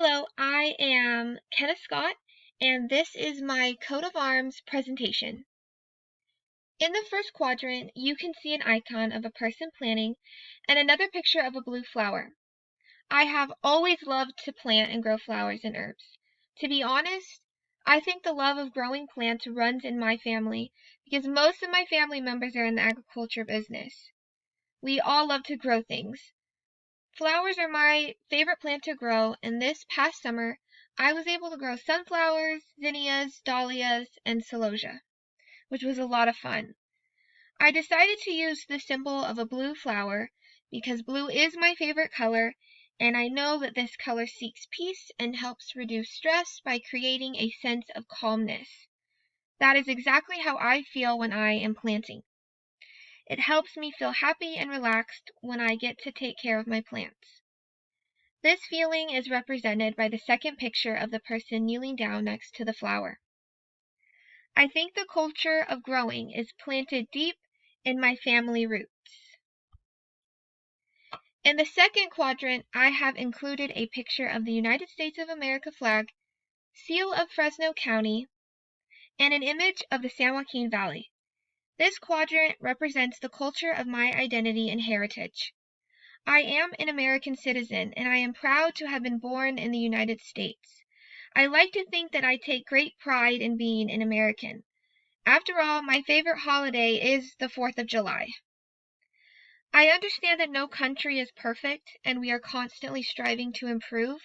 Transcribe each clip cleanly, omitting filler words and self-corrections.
Hello, I am Kenna Scott, and this is my coat of arms presentation. In the first quadrant, you can see an icon of a person planting and another picture of a blue flower. I have always loved to plant and grow flowers and herbs. To be honest, I think the love of growing plants runs in my family because most of my family members are in the agriculture business. We all love to grow things. Flowers are my favorite plant to grow, and this past summer I was able to grow sunflowers, zinnias, dahlias, and celosia, which was a lot of fun. I decided to use the symbol of a blue flower because blue is my favorite color, and I know that this color seeks peace and helps reduce stress by creating a sense of calmness. That is exactly how I feel when I am planting. It helps me feel happy and relaxed when I get to take care of my plants. This feeling is represented by the second picture of the person kneeling down next to the flower. I think the culture of growing is planted deep in my family roots. In the second quadrant, I have included a picture of the United States of America flag, seal of Fresno County, and an image of the San Joaquin Valley. This quadrant represents the culture of my identity and heritage. I am an American citizen, and I am proud to have been born in the United States. I like to think that I take great pride in being an American. After all, my favorite holiday is the 4th of July. I understand that no country is perfect, and we are constantly striving to improve,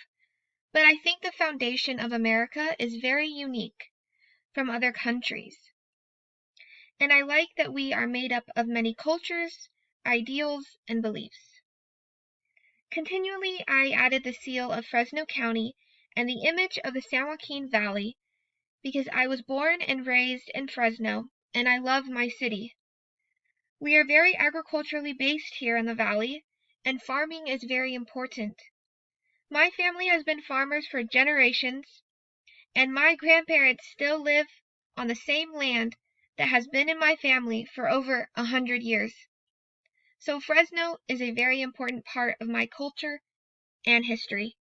but I think the foundation of America is very unique from other countries. And I like that we are made up of many cultures, ideals, and beliefs. Continually, I added the seal of Fresno County and the image of the San Joaquin Valley because I was born and raised in Fresno, and I love my city. We are very agriculturally based here in the valley, and farming is very important. My family has been farmers for generations, and my grandparents still live on the same land that has been in my family for over 100 years. So Fresno is a very important part of my culture and history.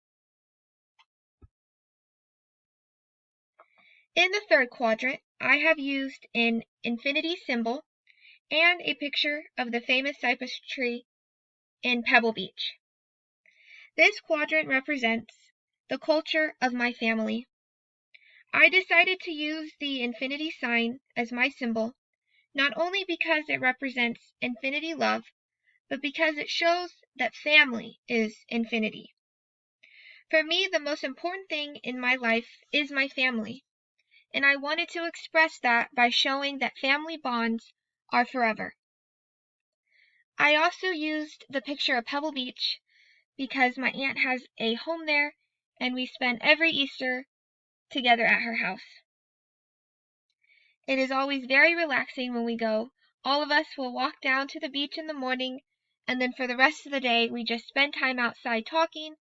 In the third quadrant, I have used an infinity symbol and a picture of the famous cypress tree in Pebble Beach. This quadrant represents the culture of my family. I decided to use the infinity sign as my symbol, not only because it represents infinity love, but because it shows that family is infinity. For me, the most important thing in my life is my family, and I wanted to express that by showing that family bonds are forever. I also used the picture of Pebble Beach because my aunt has a home there, and we spend every Easter together at her house. It is always very relaxing when we go. All of us will walk down to the beach in the morning, and then for the rest of the day we just spend time outside talking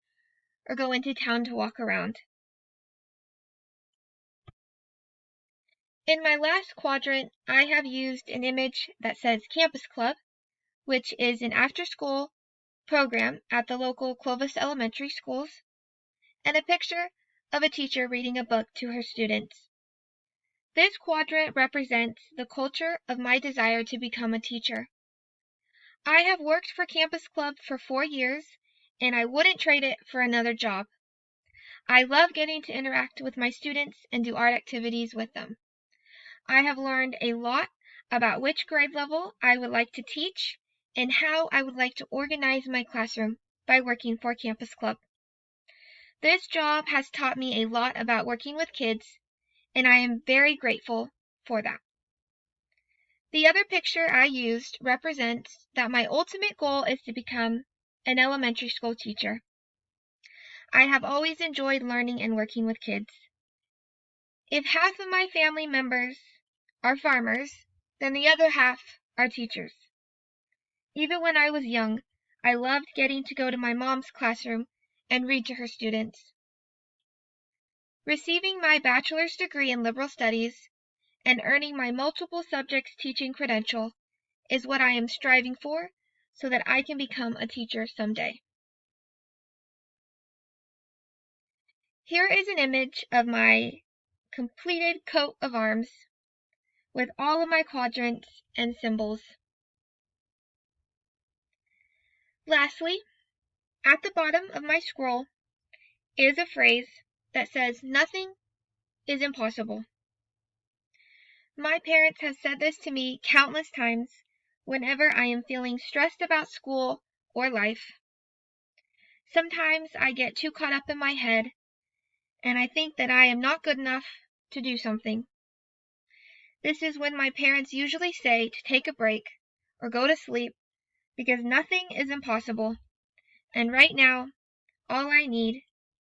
or go into town to walk around. In my last quadrant, I have used an image that says Campus Club, which is an after-school program at the local Clovis Elementary Schools, and a picture of a teacher reading a book to her students. This quadrant represents the culture of my desire to become a teacher. I have worked for Campus Club for 4 years, and I wouldn't trade it for another job. I love getting to interact with my students and do art activities with them. I have learned a lot about which grade level I would like to teach and how I would like to organize my classroom by working for Campus Club. This job has taught me a lot about working with kids, and I am very grateful for that. The other picture I used represents that my ultimate goal is to become an elementary school teacher. I have always enjoyed learning and working with kids. If half of my family members are farmers, then the other half are teachers. Even when I was young, I loved getting to go to my mom's classroom and read to her students. Receiving my bachelor's degree in liberal studies and earning my multiple subjects teaching credential is what I am striving for so that I can become a teacher someday. Here is an image of my completed coat of arms with all of my quadrants and symbols. Lastly, at the bottom of my scroll is a phrase that says, "Nothing is impossible." My parents have said this to me countless times whenever I am feeling stressed about school or life. Sometimes I get too caught up in my head, and I think that I am not good enough to do something. This is when my parents usually say to take a break or go to sleep because nothing is impossible, and right now, all I need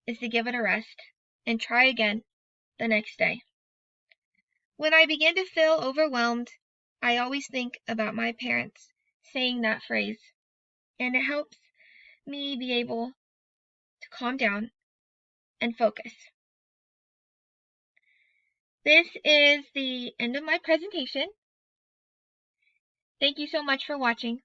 is to give it a rest and try again the next day. When I begin to feel overwhelmed, I always think about my parents saying that phrase, and it helps me be able to calm down and focus. This is the end of my presentation. Thank you so much for watching.